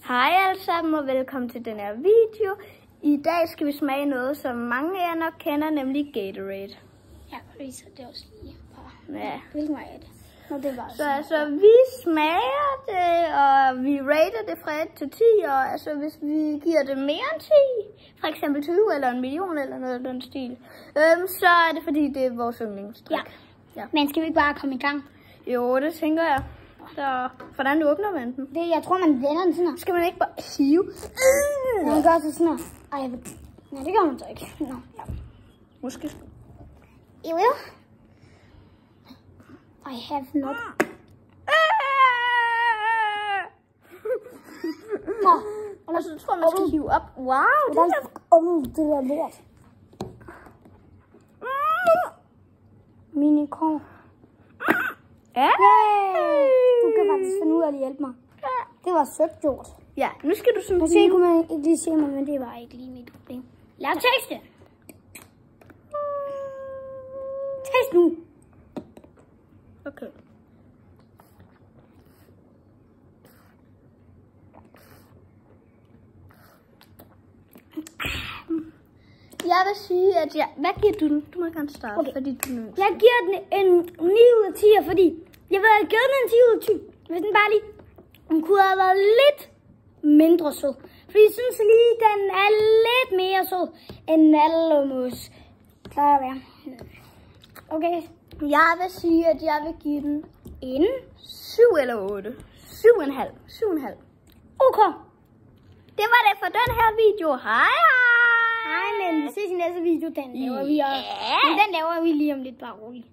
Hej alle sammen og velkommen til den her video. I dag skal vi smage noget, som mange af jer nok kender, nemlig Gatorade. Ja, fordi det også lige par. Ja. Hvilken vej er det? Nå, det var så altså, vi smager det, og vi rater det fra 1 til 10, og altså, hvis vi giver det mere end 10, for eksempel 20 eller 1 million eller noget af den stil, så er det fordi, det er vores yndlingsdrik. Ja. Men skal vi ikke bare komme i gang? Jo, det tænker jeg. Så, hvordan åbner man den? Jeg tror, man vender den sådan her. Skal man ikke bare hive? Man gør så sådan her. Ej, nej, det gør man så ikke. Nå, ja. Måske. You will? I have not. Nå, og så tror jeg, man skal hive op. Wow, det er lort. Minikorn. Ja. Du kan faktisk finde ud af at hjælpe mig. Det var sødt gjort. Ja, nu skal du sådan måske kunne man ikke lige se mig, men det var ikke lige mit problem. Lad os teste. Test nu. Okay. Jeg vil sige, at hvad giver du den? Du må gerne starte, okay. Fordi du nu. Jeg giver den en 9 ud af 10, fordi jeg vil have givet den en 10 ud af 10. Hvis den bare lige, den kunne have været lidt mindre sød. Fordi jeg synes lige, den er lidt mere sød, end Nallomus plejer at være. Okay. Jeg vil sige, at jeg vil give den en 7 eller 8. 7,5. 7,5. Okay. Det var det for den her video. Hej hej. Hej, men vi ses i næste video. Den laver vi også. Men den laver vi lige om lidt, bare roligt.